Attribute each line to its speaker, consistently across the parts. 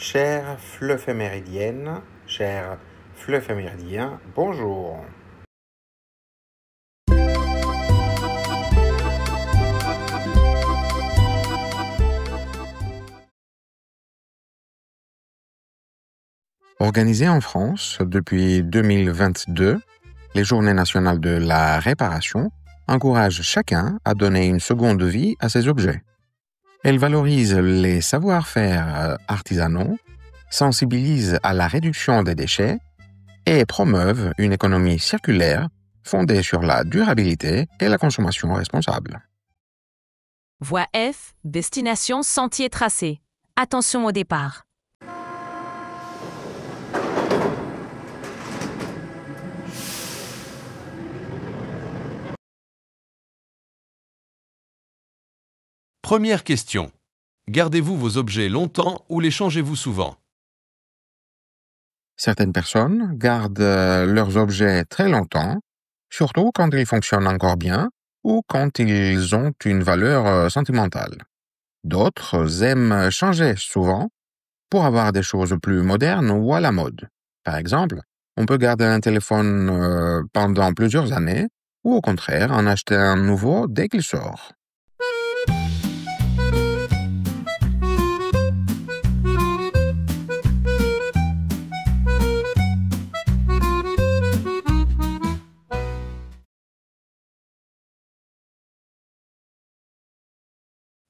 Speaker 1: Chère fleuve méridienne, cher fleuve méridien, bonjour. Organisées en France depuis 2022, les Journées nationales de la réparation encouragent chacun à donner une seconde vie à ses objets. Elles valorisent les savoir-faire artisanaux, sensibilisent à la réduction des déchets et promeuvent une économie circulaire fondée sur la durabilité et la consommation responsable.
Speaker 2: Voie F, destination sentier tracé. Attention au départ.
Speaker 3: Première question. Gardez-vous vos objets longtemps ou les changez-vous souvent?
Speaker 1: Certaines personnes gardent leurs objets très longtemps, surtout quand ils fonctionnent encore bien ou quand ils ont une valeur sentimentale. D'autres aiment changer souvent pour avoir des choses plus modernes ou à la mode. Par exemple, on peut garder un téléphone pendant plusieurs années ou au contraire en acheter un nouveau dès qu'il sort.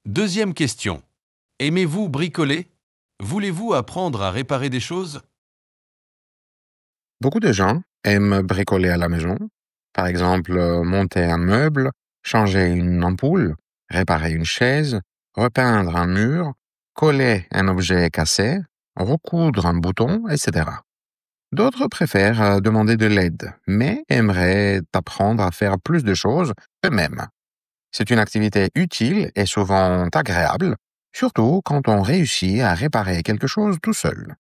Speaker 3: Deuxième question. Aimez-vous bricoler? Voulez-vous apprendre à réparer des choses?
Speaker 1: Beaucoup de gens aiment bricoler à la maison, par exemple monter un meuble, changer une ampoule, réparer une chaise, repeindre un mur, coller un objet cassé, recoudre un bouton, etc. D'autres préfèrent demander de l'aide, mais aimeraient apprendre à faire plus de choses eux-mêmes. C'est une activité utile et souvent agréable, surtout quand on réussit à réparer quelque chose tout seul.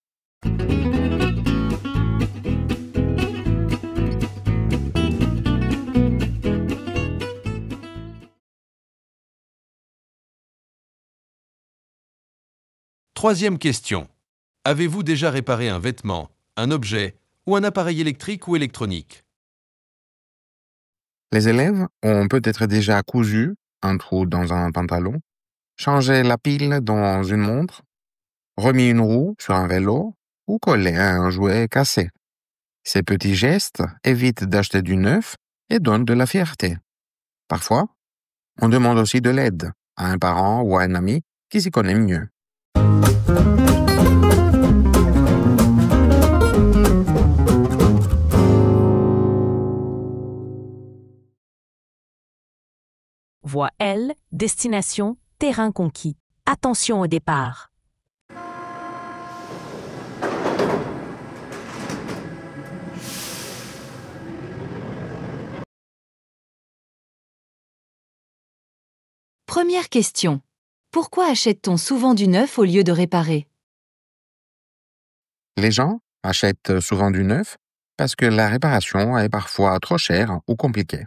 Speaker 3: Troisième question. Avez-vous déjà réparé un vêtement, un objet ou un appareil électrique ou électronique?
Speaker 1: Les élèves ont peut-être déjà cousu un trou dans un pantalon, changé la pile dans une montre, remis une roue sur un vélo ou collé un jouet cassé. Ces petits gestes évitent d'acheter du neuf et donnent de la fierté. Parfois, on demande aussi de l'aide à un parent ou à un ami qui s'y connaît mieux.
Speaker 2: Voie L, destination terrain conquis. Attention au départ.
Speaker 4: Première question. Pourquoi achète-t-on souvent du neuf au lieu de réparer?
Speaker 1: Les gens achètent souvent du neuf parce que la réparation est parfois trop chère ou compliquée.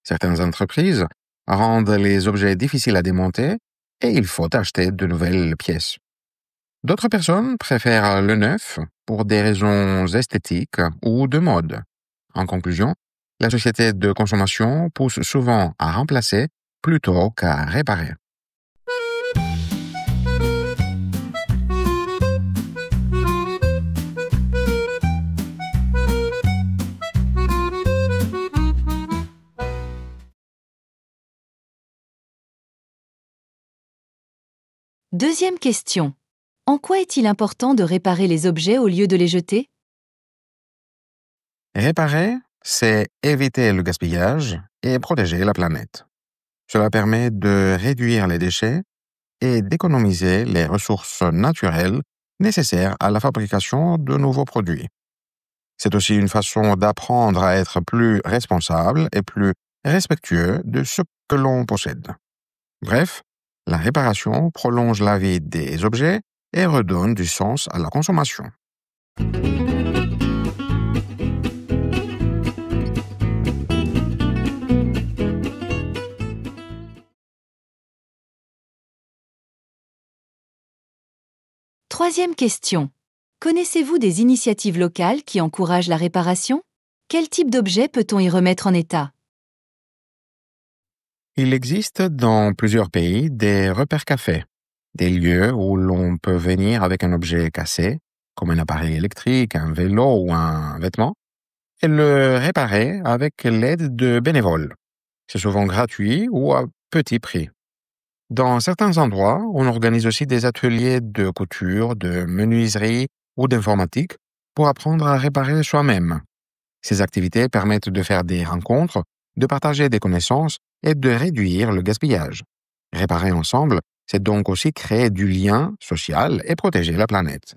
Speaker 1: Certaines entreprises rendent les objets difficiles à démonter et il faut acheter de nouvelles pièces. D'autres personnes préfèrent le neuf pour des raisons esthétiques ou de mode. En conclusion, la société de consommation pousse souvent à remplacer plutôt qu'à réparer.
Speaker 4: Deuxième question. En quoi est-il important de réparer les objets au lieu de les jeter?
Speaker 1: Réparer, c'est éviter le gaspillage et protéger la planète. Cela permet de réduire les déchets et d'économiser les ressources naturelles nécessaires à la fabrication de nouveaux produits. C'est aussi une façon d'apprendre à être plus responsable et plus respectueux de ce que l'on possède. Bref, la réparation prolonge la vie des objets et redonne du sens à la consommation.
Speaker 4: Troisième question. Connaissez-vous des initiatives locales qui encouragent la réparation? Quel type d'objet peut-on y remettre en état?
Speaker 1: Il existe dans plusieurs pays des repères cafés, des lieux où l'on peut venir avec un objet cassé, comme un appareil électrique, un vélo ou un vêtement, et le réparer avec l'aide de bénévoles. C'est souvent gratuit ou à petit prix. Dans certains endroits, on organise aussi des ateliers de couture, de menuiserie ou d'informatique pour apprendre à réparer soi-même. Ces activités permettent de faire des rencontres, de partager des connaissances et de réduire le gaspillage. Réparer ensemble, c'est donc aussi créer du lien social et protéger la planète.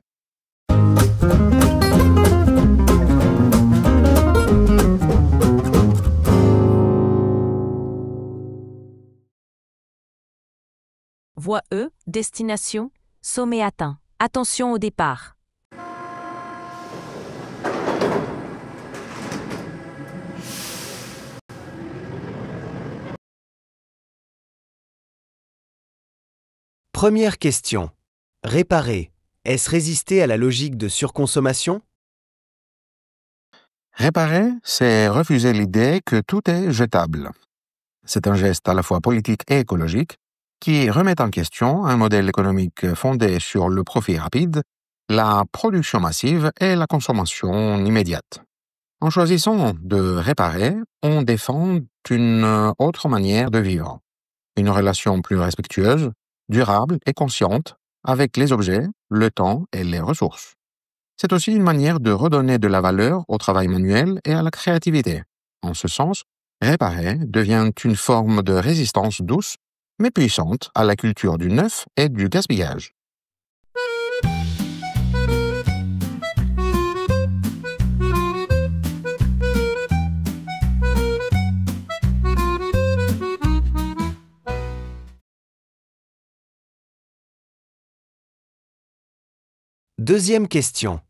Speaker 2: Voie E, destination, sommet atteint. Attention au départ.
Speaker 5: Première question. Réparer. Est-ce résister à la logique de surconsommation?
Speaker 1: Réparer, c'est refuser l'idée que tout est jetable. C'est un geste à la fois politique et écologique qui remet en question un modèle économique fondé sur le profit rapide, la production massive et la consommation immédiate. En choisissant de réparer, on défend une autre manière de vivre, une relation plus respectueuse, durable et consciente avec les objets, le temps et les ressources. C'est aussi une manière de redonner de la valeur au travail manuel et à la créativité. En ce sens, réparer devient une forme de résistance douce, mais puissante à la culture du neuf et du gaspillage.
Speaker 5: Deuxième question.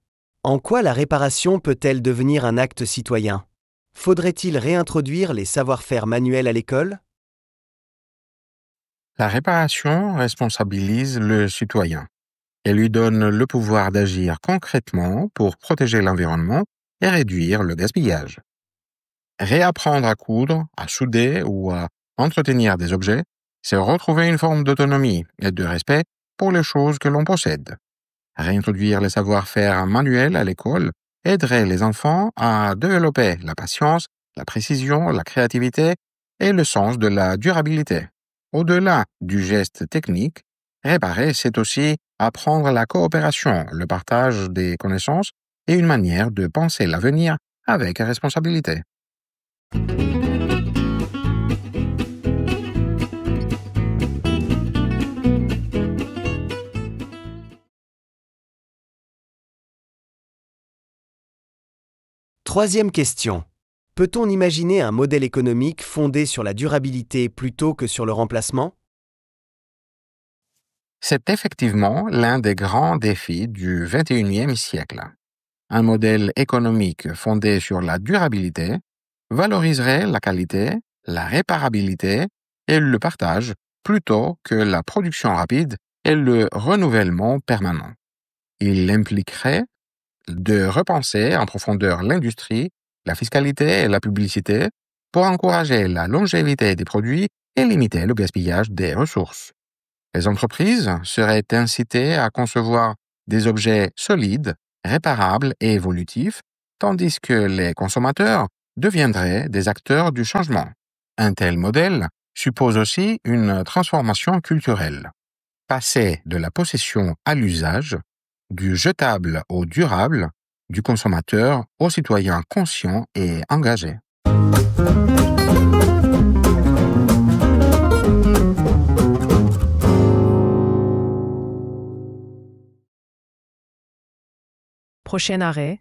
Speaker 5: En quoi la réparation peut-elle devenir un acte citoyen? Faudrait-il réintroduire les savoir-faire manuels à l'école?
Speaker 1: La réparation responsabilise le citoyen et lui donne le pouvoir d'agir concrètement pour protéger l'environnement et réduire le gaspillage. Réapprendre à coudre, à souder ou à entretenir des objets, c'est retrouver une forme d'autonomie et de respect pour les choses que l'on possède. Réintroduire les savoir-faire manuels à l'école aiderait les enfants à développer la patience, la précision, la créativité et le sens de la durabilité. Au-delà du geste technique, réparer, c'est aussi apprendre la coopération, le partage des connaissances et une manière de penser l'avenir avec responsabilité.
Speaker 5: Troisième question. Peut-on imaginer un modèle économique fondé sur la durabilité plutôt que sur le remplacement?
Speaker 1: C'est effectivement l'un des grands défis du XXIe siècle. Un modèle économique fondé sur la durabilité valoriserait la qualité, la réparabilité et le partage plutôt que la production rapide et le renouvellement permanent. Il impliquerait de repenser en profondeur l'industrie, la fiscalité et la publicité pour encourager la longévité des produits et limiter le gaspillage des ressources. Les entreprises seraient incitées à concevoir des objets solides, réparables et évolutifs, tandis que les consommateurs deviendraient des acteurs du changement. Un tel modèle suppose aussi une transformation culturelle. Passer de la possession à l'usage, du jetable au durable, du consommateur au citoyen conscient et engagé.
Speaker 2: Prochain arrêt.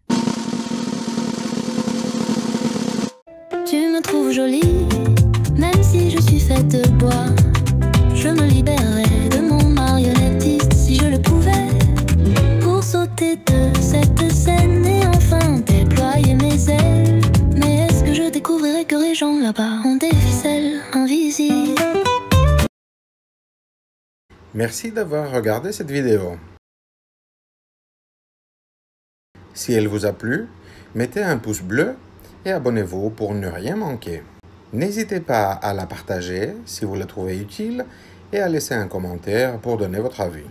Speaker 6: Tu me trouves jolie, même si je suis faite de bois. Je me libérerais de mon marionnettiste si je le pouvais. Pour sauter de cette scène et enfin déployer mes ailes. Mais est-ce que je découvrirais que les gens là-bas ont des ficelles invisibles?
Speaker 1: Merci d'avoir regardé cette vidéo. Si elle vous a plu, mettez un pouce bleu et abonnez-vous pour ne rien manquer. N'hésitez pas à la partager si vous la trouvez utile et à laisser un commentaire pour donner votre avis.